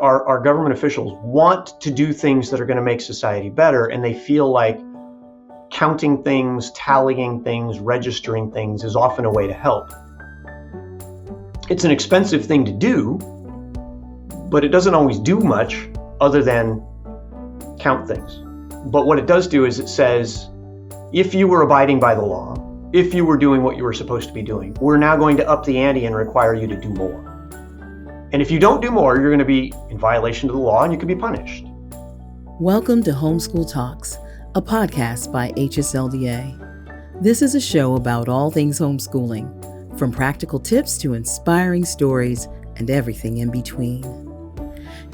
our government officials want to do things that are going to make society better, and they feel like counting things, tallying things, registering things is often a way to help. It's an expensive thing to do, but it doesn't always do much other than count things. But what it does do is it says, if you were abiding by the law, if you were doing what you were supposed to be doing, we're now going to up the ante and require you to do more. And if you don't do more, you're going to be in violation of the law and you could be punished. Welcome to Homeschool Talks, a podcast by HSLDA. This is a show about all things homeschooling, from practical tips to inspiring stories and everything in between.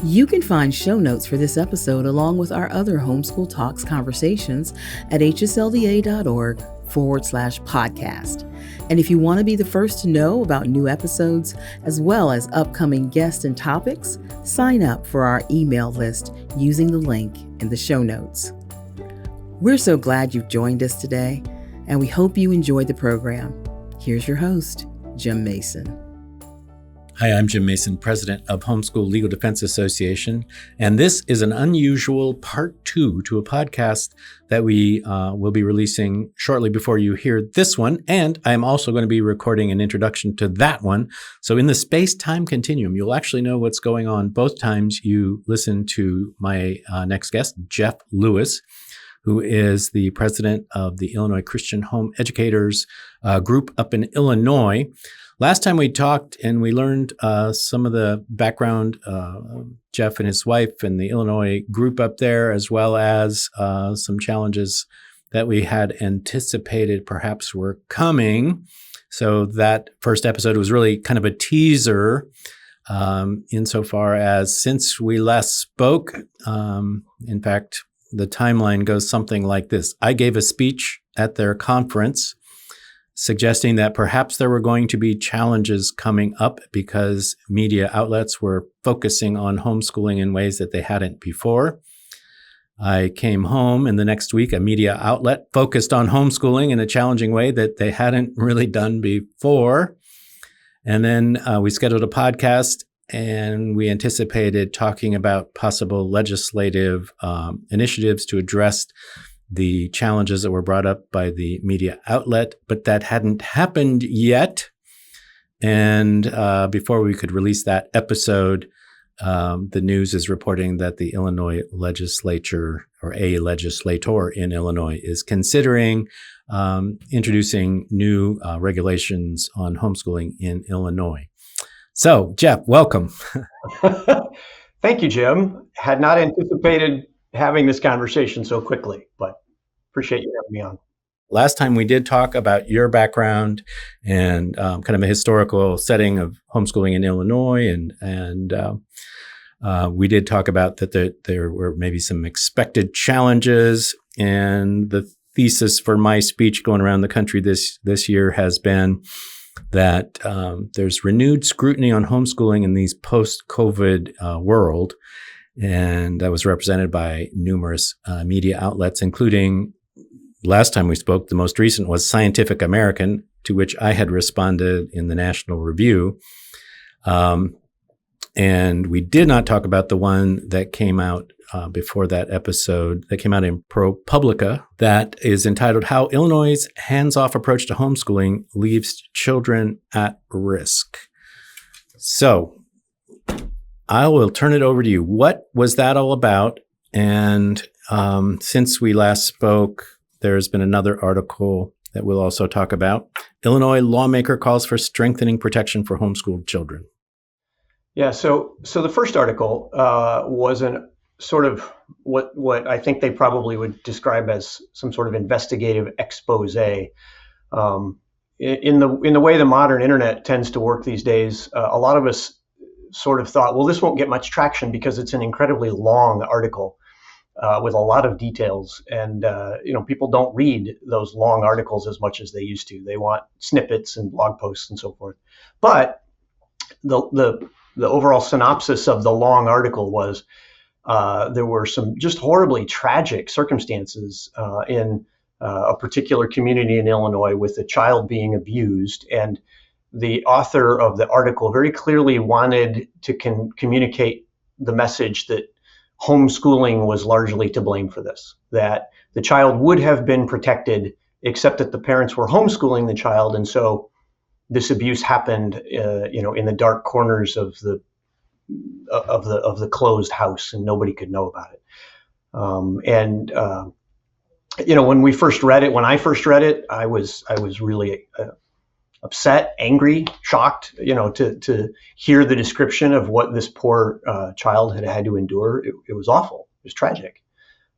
You can find show notes for this episode along with our other Homeschool Talks conversations at hslda.org/podcast. And if you want to be the first to know about new episodes as well as upcoming guests and topics, sign up for our email list using the link in the show notes. We're so glad you've joined us today, and we hope you enjoyed the program. Here's your host, Jim Mason. Hi, I'm Jim Mason, president of Homeschool Legal Defense Association, and this is an unusual part 2 to a podcast that we will be releasing shortly before you hear this one, and I'm also going to be recording an introduction to that one. So in the space-time continuum, you'll actually know what's going on both times you listen to my next guest, Jeff Lewis, who is the president of the Illinois Christian Home Educators group up in Illinois. Last time we talked and we learned some of the background, Jeff and his wife and the Illinois group up there, as well as some challenges that we had anticipated perhaps were coming. So that first episode was really kind of a teaser insofar as since we last spoke. In fact, the timeline goes something like this. I gave a speech at their conference suggesting that perhaps there were going to be challenges coming up because media outlets were focusing on homeschooling in ways that they hadn't before. I came home, and the next week, a media outlet focused on homeschooling in a challenging way that they hadn't really done before. And then we scheduled a podcast, and we anticipated talking about possible legislative initiatives to address the challenges that were brought up by the media outlet, but that hadn't happened yet. And before we could release that episode, the news is reporting that the Illinois legislature, or a legislator in Illinois, is considering introducing new regulations on homeschooling in Illinois. So, Jeff, welcome. Thank you, Jim. Had not anticipated having this conversation so quickly, but appreciate you having me on. Last time we did talk about your background and kind of a historical setting of homeschooling in Illinois, and we did talk about that there were maybe some expected challenges, and the thesis for my speech going around the country this year has been that there's renewed scrutiny on homeschooling in these post-COVID world. And that was represented by numerous media outlets, including, last time we spoke, the most recent was Scientific American, to which I had responded in the National Review. And we did not talk about the one that came out before that episode, that came out in ProPublica, that is entitled How Illinois' Hands-Off Approach to Homeschooling Leaves Children at Risk. So I will turn it over to you. What was that all about? And since we last spoke, there's been another article that we'll also talk about. Illinois lawmaker calls for strengthening protection for homeschooled children. Yeah, so the first article was an sort of what I think they probably would describe as some sort of investigative expose. In the way the modern internet tends to work these days, a lot of us sort of thought, well, this won't get much traction because it's an incredibly long article with a lot of details. And, people don't read those long articles as much as they used to. They want snippets and blog posts and so forth. But the overall synopsis of the long article was there were some just horribly tragic circumstances in a particular community in Illinois with a child being abused. And the author of the article very clearly wanted to communicate the message that homeschooling was largely to blame for this, that the child would have been protected, except that the parents were homeschooling the child, and so this abuse happened, in the dark corners of the closed house, and nobody could know about it. When I first read it, I was really upset, angry, shocked, to hear the description of what this poor child had to endure. It was awful. It was tragic.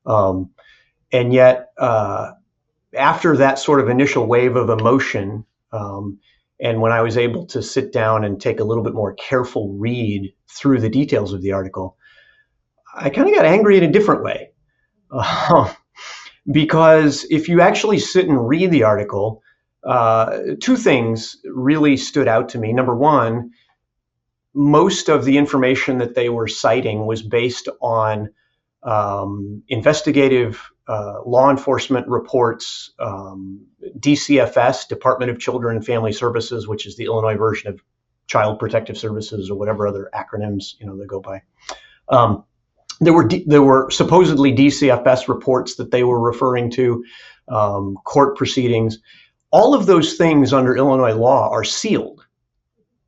And yet, after that sort of initial wave of emotion, and when I was able to sit down and take a little bit more careful read through the details of the article, I kind of got angry in a different way. Because if you actually sit and read the article, two things really stood out to me. Number one, most of the information that they were citing was based on investigative law enforcement reports, DCFS, Department of Children and Family Services, which is the Illinois version of Child Protective Services, or whatever other acronyms they go by. There were supposedly DCFS reports that they were referring to, court proceedings. All of those things under Illinois law are sealed.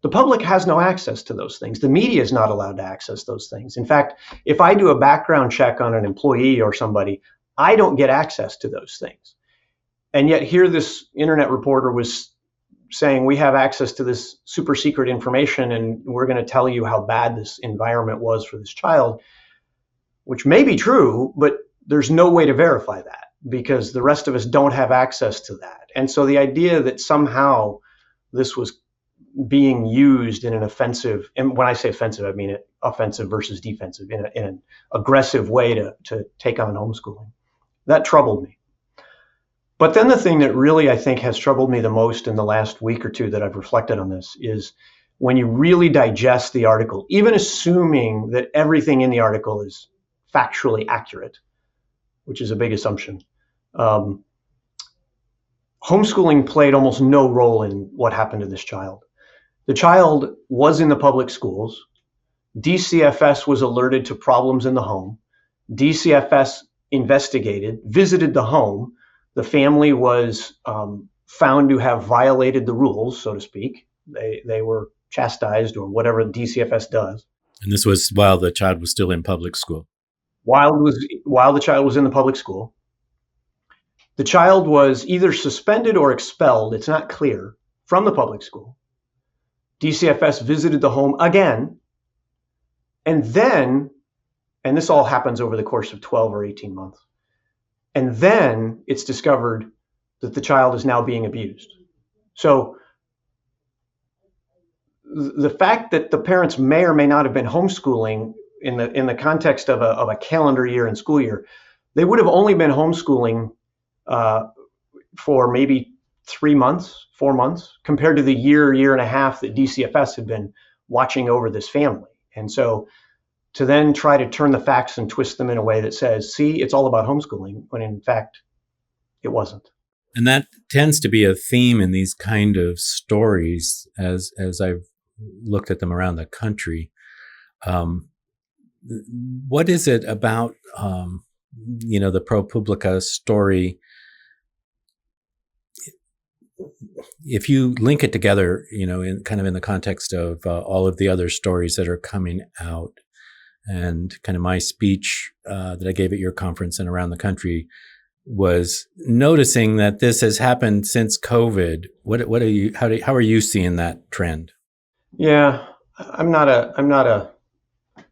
The public has no access to those things. The media is not allowed to access those things. In fact, if I do a background check on an employee or somebody, I don't get access to those things. And yet here this internet reporter was saying, we have access to this super secret information, and we're going to tell you how bad this environment was for this child, which may be true, but there's no way to verify that because the rest of us don't have access to that. And so the idea that somehow this was being used in an offensive, and when I say offensive, I mean it offensive versus defensive, in an aggressive way to take on homeschooling, that troubled me. But then the thing that really I think has troubled me the most in the last week or two that I've reflected on this is when you really digest the article, even assuming that everything in the article is factually accurate, which is a big assumption. Homeschooling played almost no role in what happened to this child. The child was in the public schools. DCFS was alerted to problems in the home. DCFS investigated, visited the home. The family was found to have violated the rules, so to speak. They were chastised, or whatever DCFS does. And this was while the child was still in public school. While the child was in the public school. The child was either suspended or expelled, it's not clear, from the public school. DCFS visited the home again, and then, and this all happens over the course of 12 or 18 months, and then it's discovered that the child is now being abused. So the fact that the parents may or may not have been homeschooling in the context of a calendar year and school year, they would have only been homeschooling for maybe 3 months, 4 months, compared to the year and a half that DCFS had been watching over this family. And so to then try to turn the facts and twist them in a way that says, see, it's all about homeschooling, when in fact it wasn't. And that tends to be a theme in these kind of stories as I've looked at them around the country. What is it about, the ProPublica story? If you link it together, in kind of in the context of all of the other stories that are coming out, and kind of my speech that I gave at your conference and around the country was noticing that this has happened since COVID. How are you seeing that trend? Yeah, I'm not a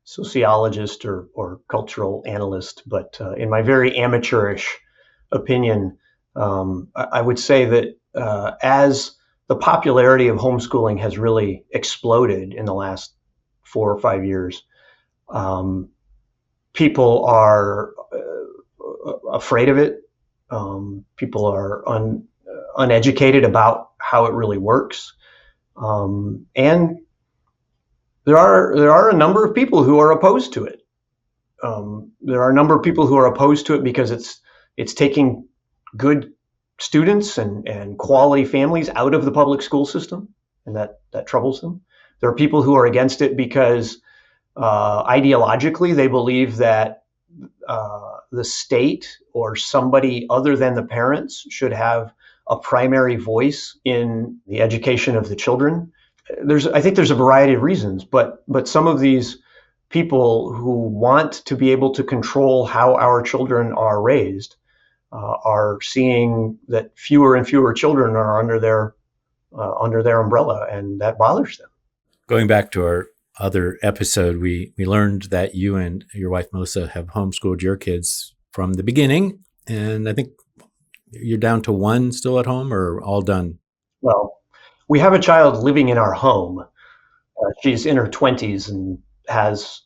sociologist or cultural analyst, but in my very amateurish opinion, I would say that as the popularity of homeschooling has really exploded in the last 4 or 5 years, people are afraid of it. People are uneducated about how it really works. And there are a number of people who are opposed to it. There are a number of people who are opposed to it because it's taking good students and quality families out of the public school system, and that troubles them. There are people who are against it because Ideologically, they believe that the state or somebody other than the parents should have a primary voice in the education of the children. I think there's a variety of reasons, but some of these people who want to be able to control how our children are raised are seeing that fewer and fewer children are under their umbrella, and that bothers them. Going back to our other episode, we learned that you and your wife Melissa have homeschooled your kids from the beginning, and I think you're down to one still at home, or all done? Well, we have a child living in our home. She's in her 20s and has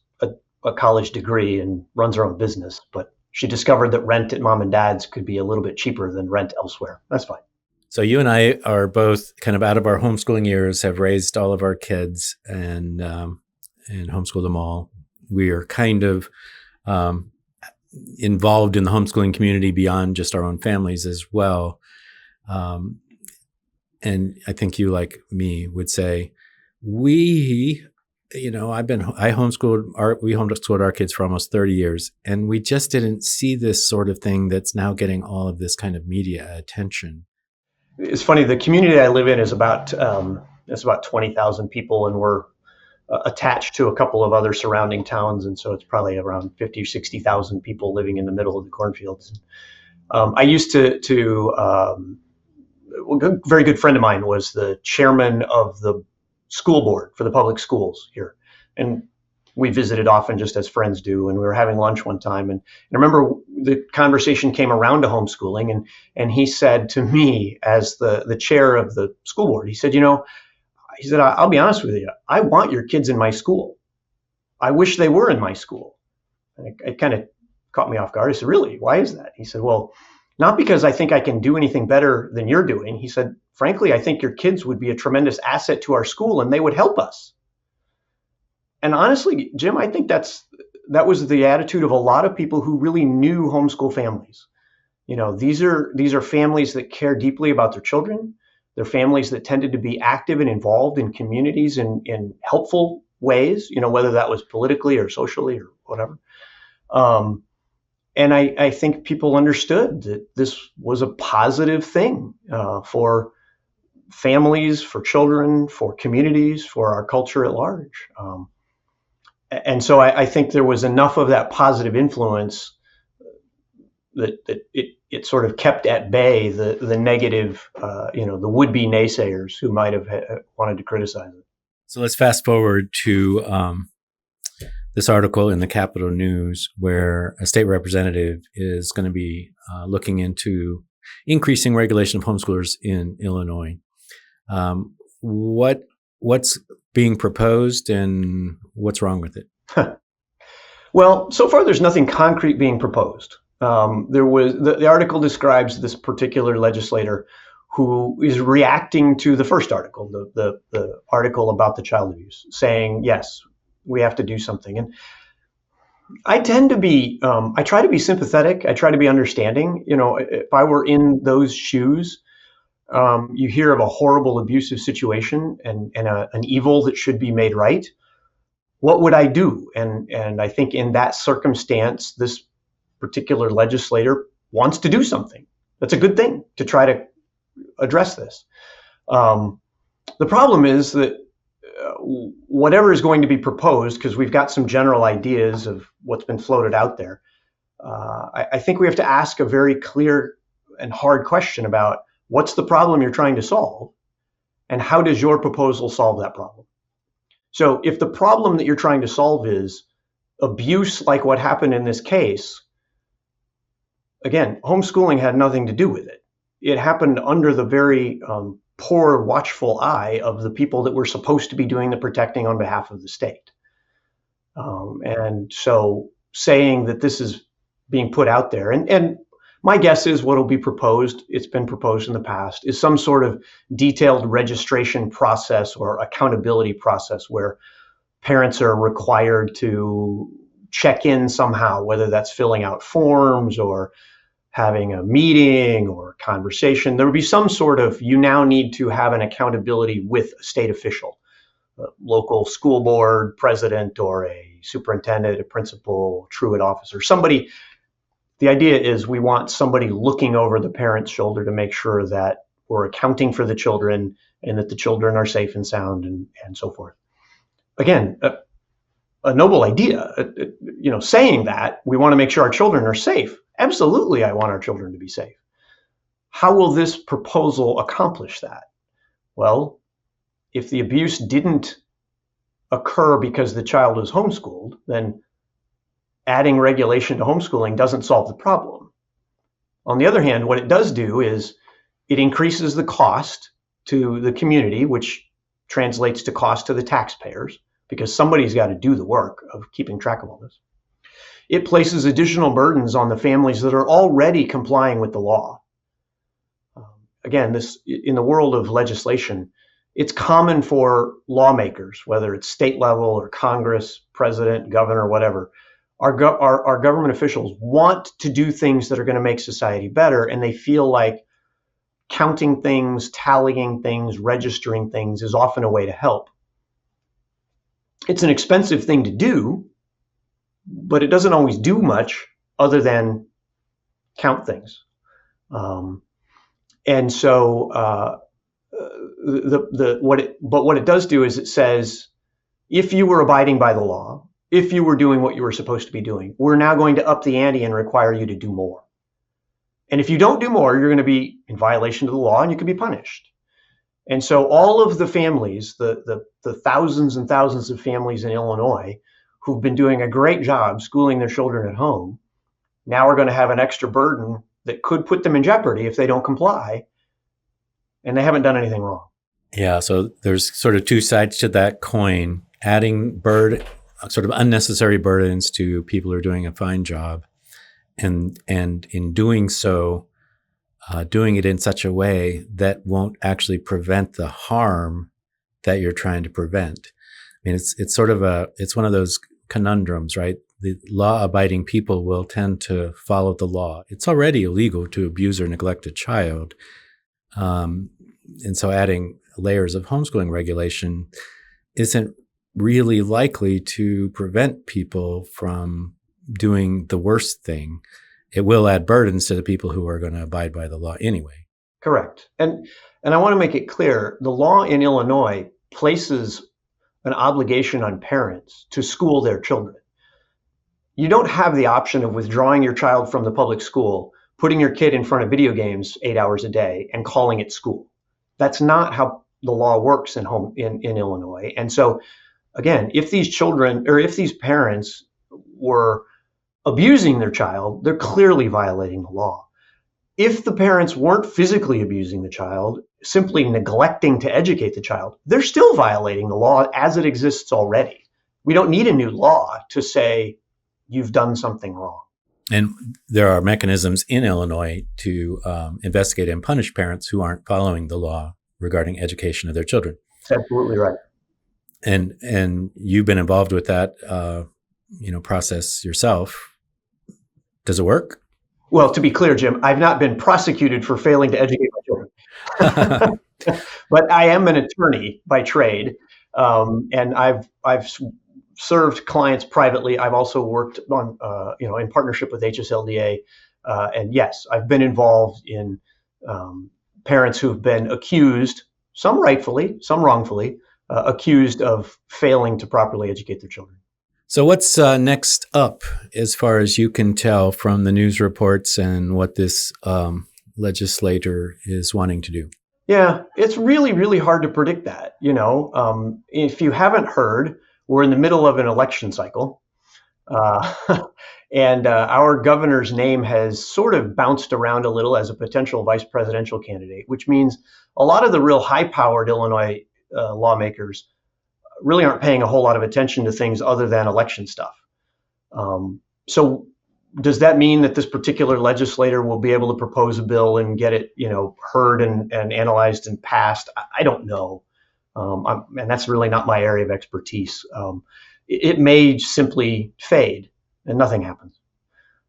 a college degree and runs her own business, but she discovered that rent at mom and dad's could be a little bit cheaper than rent elsewhere. That's fine. So you and I are both kind of out of our homeschooling years, have raised all of our kids and homeschooled them all. We are kind of involved in the homeschooling community beyond just our own families as well. And I think you, like me, would say we homeschooled our kids for almost 30 years, and we just didn't see this sort of thing that's now getting all of this kind of media attention. It's funny, the community I live in is about 20,000 people, and we're attached to a couple of other surrounding towns, and so it's probably around 50 or 60,000 people living in the middle of the cornfields. I used to a very good friend of mine was the chairman of the school board for the public schools here, and we visited often just as friends do, and we were having lunch one time, and I remember the conversation came around to homeschooling, and he said to me, as the chair of the school board, he said, I'll be honest with you, I want your kids in my school. I wish they were in my school. And it kind of caught me off guard. I said, really? Why is that? He said, well, not because I think I can do anything better than you're doing. He said, frankly, I think your kids would be a tremendous asset to our school and they would help us. And honestly, Jim, I think that was the attitude of a lot of people who really knew homeschool families. These are families that care deeply about their children. They're families that tended to be active and involved in communities in helpful ways, whether that was politically or socially or whatever. And I think people understood that this was a positive thing for families, for children, for communities, for our culture at large. And so I think there was enough of that positive influence that it sort of kept at bay the negative, the would-be naysayers who might have wanted to criticize it. So let's fast forward to this article in the Capitol News, where a state representative is going to be looking into increasing regulation of homeschoolers in Illinois. What's being proposed and what's wrong with it? Well, so far there's nothing concrete being proposed. The article describes this particular legislator who is reacting to the first article, the article about the child abuse, saying, yes, we have to do something. And I tend to be, I try to be sympathetic. I try to be understanding. If I were in those shoes, you hear of a horrible abusive situation and an evil that should be made right. What would I do? And I think in that circumstance, this particular legislator wants to do something. That's a good thing to try to address this. The problem is that whatever is going to be proposed, because we've got some general ideas of what's been floated out there, I think we have to ask a very clear and hard question about what's the problem you're trying to solve, and how does your proposal solve that problem? So if the problem that you're trying to solve is abuse like what happened in this case, again, homeschooling had nothing to do with it. It happened under the very poor, watchful eye of the people that were supposed to be doing the protecting on behalf of the state. And so saying that this is being put out there, and my guess is what will be proposed, it's been proposed in the past, is some sort of detailed registration process or accountability process where parents are required to check in somehow, whether that's filling out forms or having a meeting or conversation. There would be some sort of, you now need to have an accountability with a state official, a local school board president or a superintendent, a principal, truant officer, somebody. The idea is we want somebody looking over the parent's shoulder to make sure that we're accounting for the children and that the children are safe and sound and so forth. Again, a noble idea, saying that we want to make sure our children are safe. Absolutely, I want our children to be safe. How will this proposal accomplish that? Well, if the abuse didn't occur because the child was homeschooled, then adding regulation to homeschooling doesn't solve the problem. On the other hand, what it does do is it increases the cost to the community, which translates to cost to the taxpayers, because somebody's got to do the work of keeping track of all this. It places additional burdens on the families that are already complying with the law. Again, this in the world of legislation, it's common for lawmakers, whether it's state level or Congress, president, governor, whatever. Our government officials want to do things that are going to make society better, and they feel like counting things, tallying things, registering things is often a way to help. It's an expensive thing to do, but it doesn't always do much other than count things. And so what it does do is it says, if you were abiding by the law, if you were doing what you were supposed to be doing, we're now going to up the ante and require you to do more. And if you don't do more, you're going to be in violation of the law and you can be punished. And so all of the families, the thousands and thousands of families in Illinois who've been doing a great job schooling their children at home, now are going to have an extra burden that could put them in jeopardy if they don't comply, and they haven't done anything wrong. Yeah, so there's sort of two sides to that coin. Adding sort of unnecessary burdens to people who are doing a fine job, and in doing so, doing it in such a way that won't actually prevent the harm that you're trying to prevent. I mean, it's one of those conundrums, right? The law-abiding people will tend to follow the law. It's already illegal to abuse or neglect a child. And so adding layers of homeschooling regulation isn't really likely to prevent people from doing the worst thing. It will add burdens to the people who are going to abide by the law anyway. Correct. And I want to make it clear, the law in Illinois places an obligation on parents to school their children. You don't have the option of withdrawing your child from the public school, putting your kid in front of video games 8 hours a day and calling it school. That's not how the law works in Illinois. And so, again, if these children or if these parents were abusing their child, they're clearly violating the law. If the parents weren't physically abusing the child, simply neglecting to educate the child, they're still violating the law as it exists already. We don't need a new law to say you've done something wrong. And there are mechanisms in Illinois to investigate and punish parents who aren't following the law regarding education of their children. That's absolutely right. And you've been involved with that process yourself. Does it work? Well, to be clear, Jim, I've not been prosecuted for failing to educate my children, but I am an attorney by trade, and I've served clients privately. I've also worked on, in partnership with HSLDA, and yes, I've been involved in parents who've been accused, some rightfully, some wrongfully, accused of failing to properly educate their children. So what's next up, as far as you can tell from the news reports and what this legislator is wanting to do? Yeah, it's really, really hard to predict that. If you haven't heard, we're in the middle of an election cycle. And our governor's name has sort of bounced around a little as a potential vice presidential candidate, which means a lot of the real high-powered Illinois lawmakers really aren't paying a whole lot of attention to things other than election stuff. So does that mean that this particular legislator will be able to propose a bill and get it, heard and analyzed and passed? I don't know. And that's really not my area of expertise. It may simply fade and nothing happens.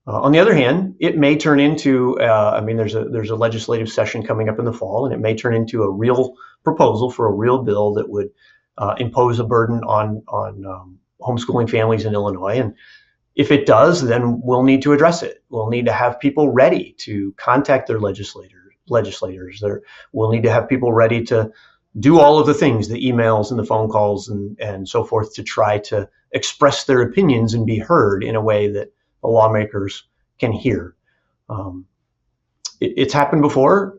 On the other hand, it may turn into, there's a legislative session coming up in the fall, and it may turn into a real proposal for a real bill that would impose a burden on homeschooling families in Illinois. And if it does, then we'll need to address it. We'll need to have people ready to contact their legislators. We'll need to have people ready to do all of the things, the emails and the phone calls and so forth, to try to express their opinions and be heard in a way that the lawmakers can hear. It's happened before.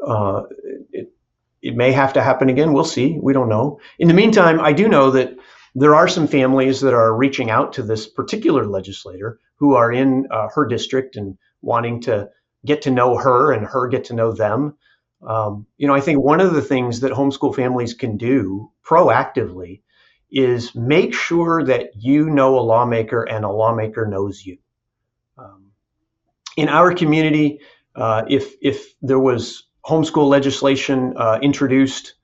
It may have to happen again. We'll see. We don't know. In the meantime, I do know that there are some families that are reaching out to this particular legislator who are in her district and wanting to get to know her and her get to know them. I think one of the things that homeschool families can do proactively is make sure that you know a lawmaker and a lawmaker knows you. In our community, if there was homeschool legislation introduced,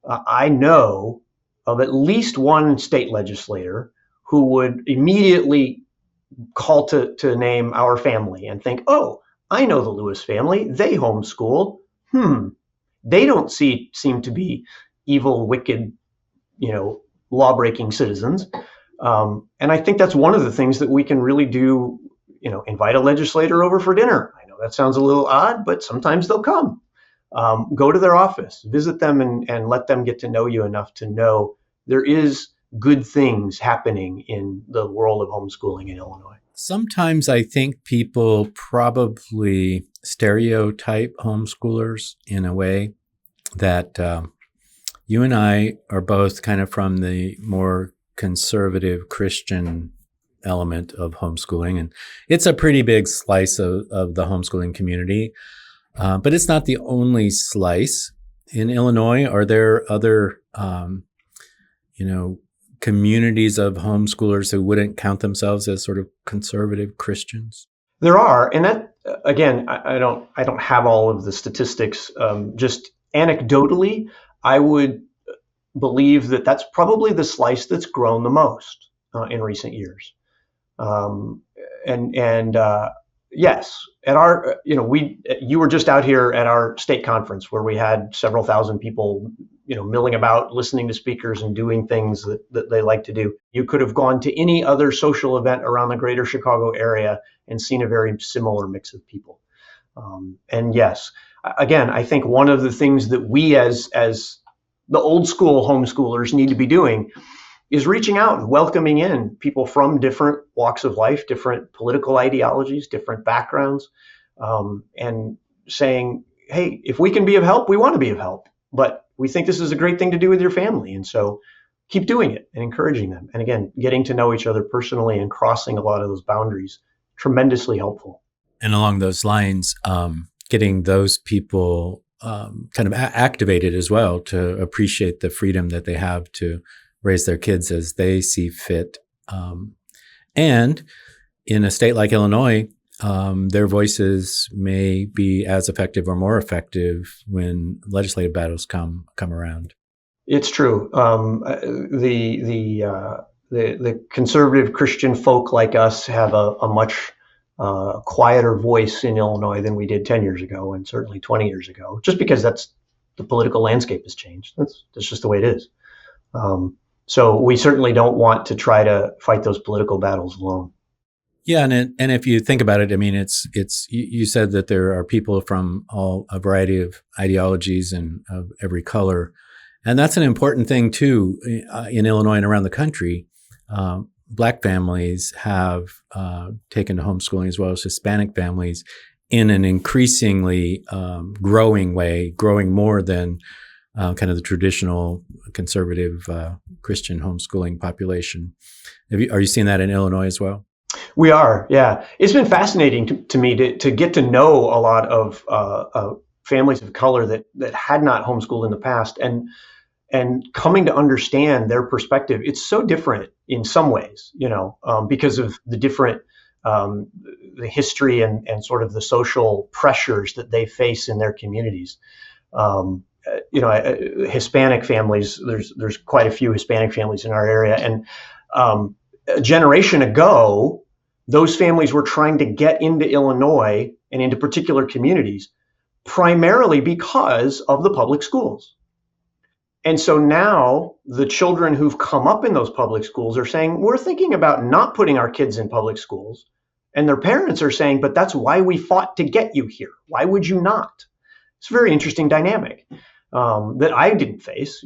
I know of at least one state legislator who would immediately call to name our family and think, oh, I know the Lewis family. They homeschool. They don't seem to be evil, wicked, law-breaking citizens. And I think that's one of the things that we can really do, invite a legislator over for dinner. I know that sounds a little odd, but sometimes they'll come. Go to their office, visit them, and let them get to know you enough to know there is good things happening in the world of homeschooling in Illinois. Sometimes I think people probably stereotype homeschoolers in a way that you and I are both kind of from the more conservative Christian element of homeschooling. And it's a pretty big slice of the homeschooling community. But it's not the only slice. In Illinois, are there other, communities of homeschoolers who wouldn't count themselves as sort of conservative Christians? There are, and that again, I don't have all of the statistics. Just anecdotally, I would believe that that's probably the slice that's grown the most in recent years. Yes, at our, you were just out here at our state conference where we had several thousand people, milling about, listening to speakers and doing things that they like to do. You could have gone to any other social event around the greater Chicago area and seen a very similar mix of people. And yes, again, I think one of the things that we as the old school homeschoolers need to be doing is reaching out and welcoming in people from different walks of life, different political ideologies, different backgrounds, and saying, hey, if we can be of help, we want to be of help. But we think this is a great thing to do with your family. And so keep doing it and encouraging them. And again, getting to know each other personally and crossing a lot of those boundaries, tremendously helpful. And along those lines, getting those people kind of activated as well to appreciate the freedom that they have to raise their kids as they see fit. And in a state like Illinois, their voices may be as effective or more effective when legislative battles come around. It's true. The conservative Christian folk like us have a much quieter voice in Illinois than we did 10 years ago, and certainly 20 years ago, just because the political landscape has changed. That's just the way it is. So we certainly don't want to try to fight those political battles alone. Yeah, and if you think about it, I mean, it's you said that there are people from a variety of ideologies and of every color, and that's an important thing too in Illinois and around the country. Black families have taken to homeschooling as well as Hispanic families in an increasingly growing way, growing more than kind of the traditional conservative Christian homeschooling population. Are you seeing that in Illinois as well? We are, yeah. It's been fascinating to me to get to know a lot of families of color that had not homeschooled in the past, and coming to understand their perspective. It's so different in some ways, because of the different the history and sort of the social pressures that they face in their communities. Hispanic families. There's quite a few Hispanic families in our area, and a generation ago, those families were trying to get into Illinois and into particular communities primarily because of the public schools. And so now the children who've come up in those public schools are saying, we're thinking about not putting our kids in public schools. And their parents are saying, but that's why we fought to get you here. Why would you not? It's a very interesting dynamic that I didn't face,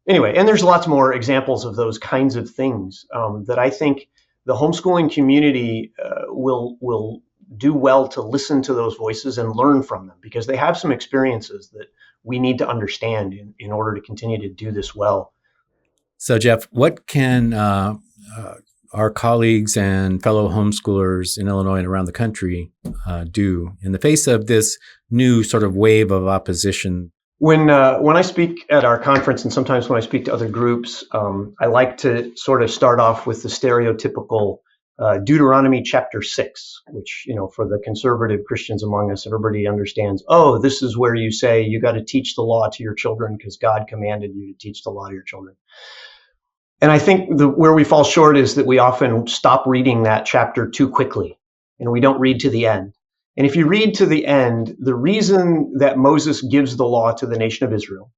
anyway, and there's lots more examples of those kinds of things that I think the homeschooling community will do well to listen to those voices and learn from them, because they have some experiences that we need to understand in order to continue to do this well. So, Jeff, what can our colleagues and fellow homeschoolers in Illinois and around the country do in the face of this new sort of wave of opposition? When I speak at our conference, and sometimes when I speak to other groups, I like to sort of start off with the stereotypical Deuteronomy chapter 6, which, for the conservative Christians among us, everybody understands, this is where you say you got to teach the law to your children because God commanded you to teach the law to your children. And I think where we fall short is that we often stop reading that chapter too quickly, and we don't read to the end. And if you read to the end, the reason that Moses gives the law to the nation of Israel,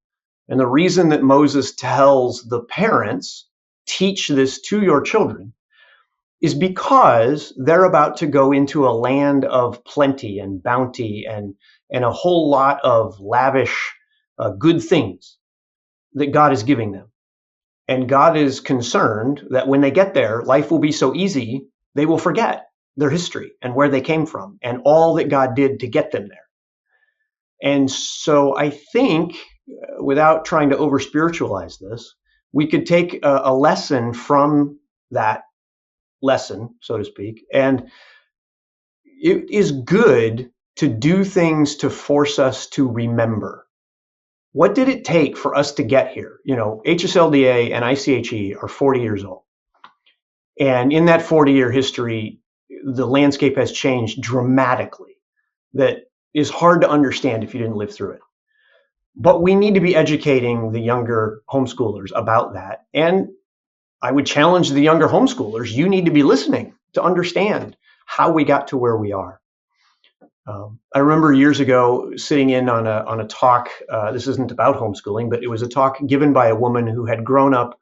and the reason that Moses tells the parents, teach this to your children, is because they're about to go into a land of plenty and bounty and a whole lot of lavish good things that God is giving them. And God is concerned that when they get there, life will be so easy, they will forget their history and where they came from and all that God did to get them there. And so I think, without trying to over-spiritualize this, we could take a lesson from that lesson, so to speak. And it is good to do things to force us to remember. What did it take for us to get here? HSLDA and ICHE are 40 years old. And in that 40-year history, the landscape has changed dramatically. That is hard to understand if you didn't live through it. But we need to be educating the younger homeschoolers about that. And I would challenge the younger homeschoolers, you need to be listening to understand how we got to where we are. I remember years ago sitting in on a talk. This isn't about homeschooling, but it was a talk given by a woman who had grown up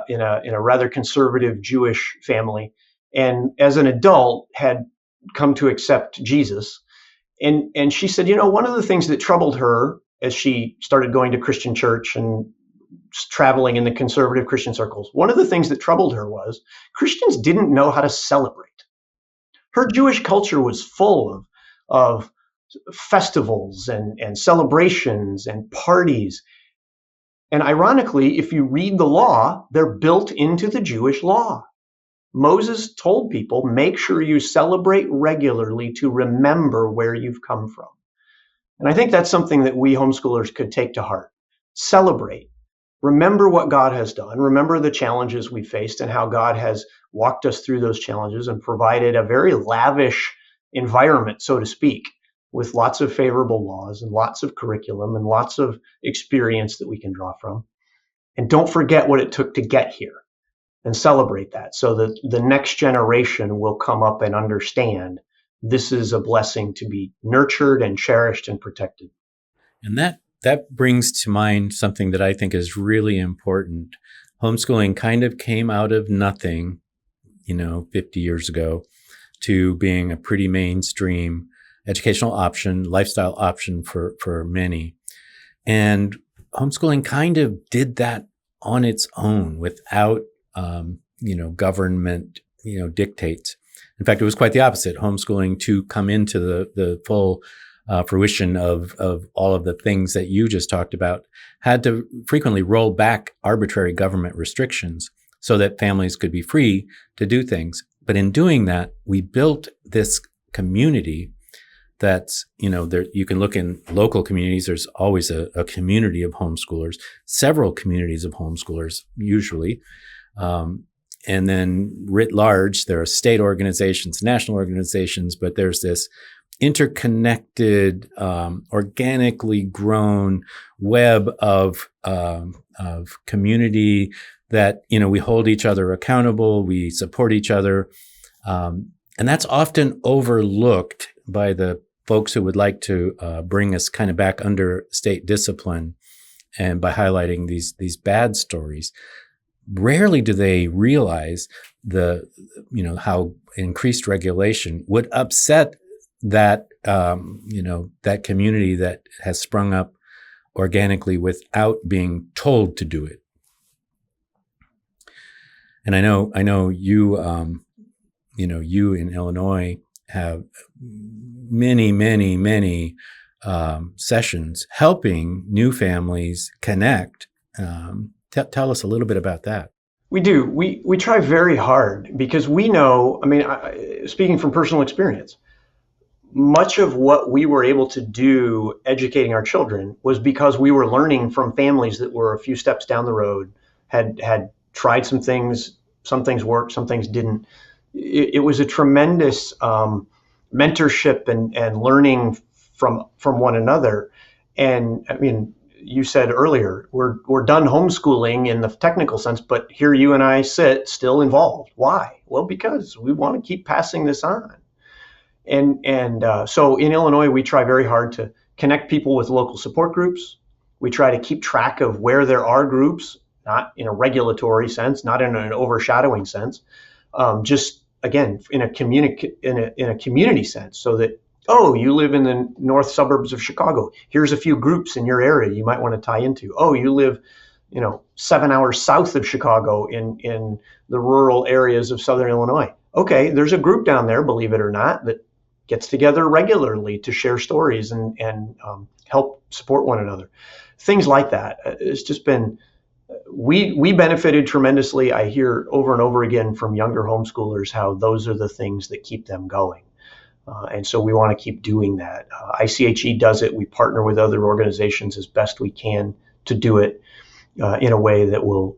in a rather conservative Jewish family, and as an adult had come to accept Jesus. And she said, one of the things that troubled her as she started going to Christian church and traveling in the conservative Christian circles, one of the things that troubled her was Christians didn't know how to celebrate. Her Jewish culture was full of festivals and celebrations and parties. And ironically, if you read the law, they're built into the Jewish law. Moses told people, make sure you celebrate regularly to remember where you've come from. And I think that's something that we homeschoolers could take to heart. Celebrate. Remember what God has done. Remember the challenges we faced and how God has walked us through those challenges and provided a very lavish environment, so to speak, with lots of favorable laws and lots of curriculum and lots of experience that we can draw from. And don't forget what it took to get here, and celebrate that so that the next generation will come up and understand this is a blessing to be nurtured and cherished and protected. And that brings to mind something that I think is really important. Homeschooling kind of came out of nothing, 50 years ago, to being a pretty mainstream educational option, lifestyle option for many. And homeschooling kind of did that on its own without, government, dictates. In fact, it was quite the opposite. Homeschooling to come into the full fruition of all of the things that you just talked about had to frequently roll back arbitrary government restrictions so that families could be free to do things. But in doing that, we built this community that's, there, you can look in local communities. There's always a community of homeschoolers, several communities of homeschoolers, usually. And then writ large, there are state organizations, national organizations, but there's this interconnected, organically grown web of community that, we hold each other accountable, we support each other. And that's often overlooked by the folks who would like to bring us kind of back under state discipline. and by highlighting these bad stories, rarely do they realize how increased regulation would upset that that community that has sprung up organically without being told to do it. And I know you you in Illinois have many sessions helping new families connect. Tell us a little bit about that. We do. We try very hard because we know, speaking from personal experience, much of what we were able to do educating our children was because we were learning from families that were a few steps down the road, had tried some things worked, some things didn't. It was a tremendous mentorship and learning from one another. And you said earlier, we're done homeschooling in the technical sense, but here you and I sit still involved. Why? Well, because we want to keep passing this on. And so in Illinois, we try very hard to connect people with local support groups. We try to keep track of where there are groups, not in a regulatory sense, not in an overshadowing sense, just again in a community sense, so that, oh, you live in the north suburbs of Chicago. Here's a few groups in your area you might want to tie into. Oh, you live 7 hours south of Chicago in the rural areas of Southern Illinois. Okay, there's a group down there, believe it or not, that gets together regularly to share stories and help support one another. Things like that. It's just been, we benefited tremendously. I hear over and over again from younger homeschoolers how those are the things that keep them going. And so we want to keep doing that. ICHE does it. We partner with other organizations as best we can to do it in a way that will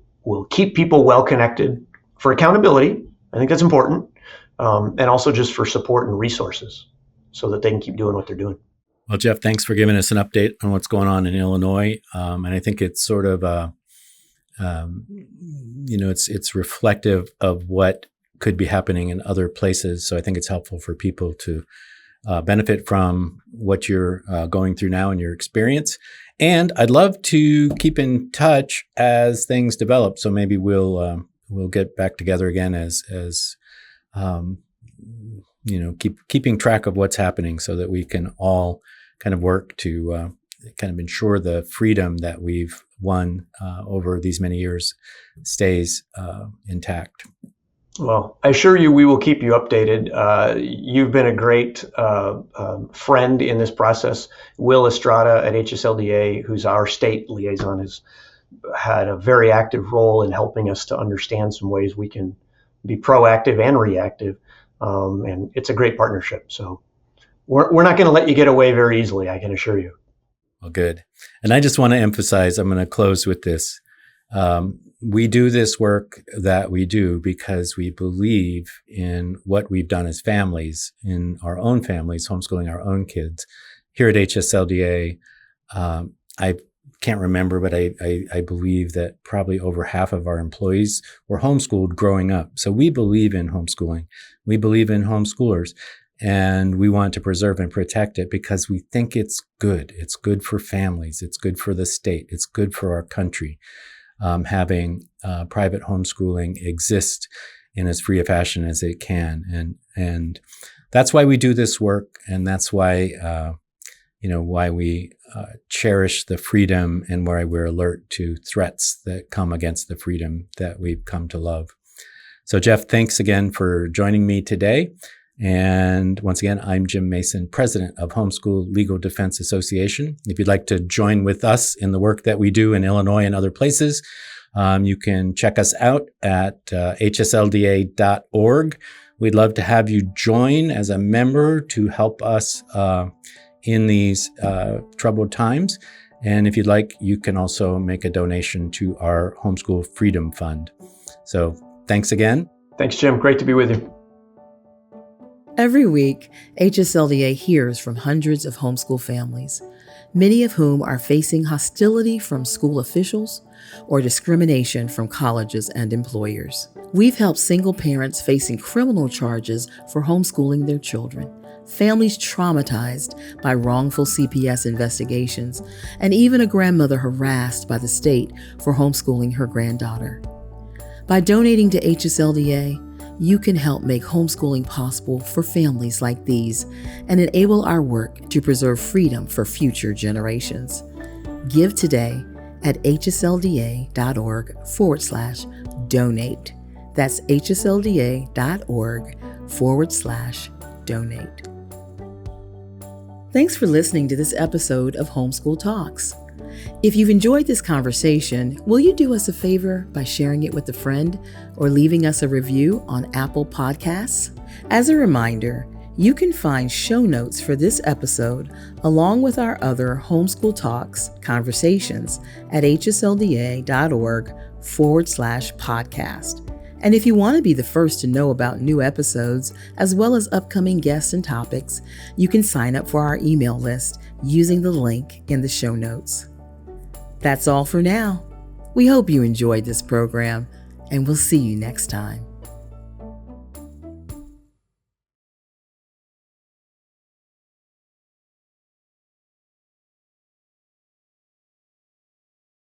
keep people well connected for accountability. I think that's important. And also just for support and resources so that they can keep doing what they're doing. Well, Jeff, thanks for giving us an update on what's going on in Illinois. And I think it's sort of, it's reflective of what could be happening in other places. So I think it's helpful for people to benefit from what you're going through now in your experience. And I'd love to keep in touch as things develop. So maybe we'll get back together again as keeping track of what's happening so that we can all kind of work to kind of ensure the freedom that we've won over these many years stays intact. Well, I assure you we will keep you updated. You've been a great friend in this process. Will Estrada at HSLDA, who's our state liaison, has had a very active role in helping us to understand some ways we can be proactive and reactive. And it's a great partnership. So we're not going to let you get away very easily, I can assure you. Well, good. And I just want to emphasize, I'm going to close with this. We do this work that we do because we believe in what we've done as families, in our own families, homeschooling our own kids. Here at HSLDA, I can't remember, but I believe that probably over half of our employees were homeschooled growing up. So we believe in homeschooling. We believe in homeschoolers, and we want to preserve and protect it because we think it's good. It's good for families. It's good for the state. It's good for our country. Having private homeschooling exist in as free a fashion as it can. And that's why we do this work. And that's why, why we cherish the freedom and why we're alert to threats that come against the freedom that we've come to love. So Jeff, thanks again for joining me today. And once again, I'm Jim Mason, president of Homeschool Legal Defense Association. If you'd like to join with us in the work that we do in Illinois and other places, you can check us out at hslda.org. We'd love to have you join as a member to help us in these troubled times. And if you'd like, you can also make a donation to our Homeschool Freedom Fund. So thanks again. Thanks, Jim. Great to be with you. Every week, HSLDA hears from hundreds of homeschool families, many of whom are facing hostility from school officials or discrimination from colleges and employers. We've helped single parents facing criminal charges for homeschooling their children, families traumatized by wrongful CPS investigations, and even a grandmother harassed by the state for homeschooling her granddaughter. By donating to HSLDA, you can help make homeschooling possible for families like these and enable our work to preserve freedom for future generations. Give today at hslda.org/donate. That's hslda.org/donate. Thanks for listening to this episode of Homeschool Talks. If you've enjoyed this conversation, will you do us a favor by sharing it with a friend or leaving us a review on Apple Podcasts? As a reminder, you can find show notes for this episode along with our other Homeschool Talks conversations at hslda.org/podcast. And if you want to be the first to know about new episodes, as well as upcoming guests and topics, you can sign up for our email list using the link in the show notes. That's all for now. We hope you enjoyed this program, and we'll see you next time.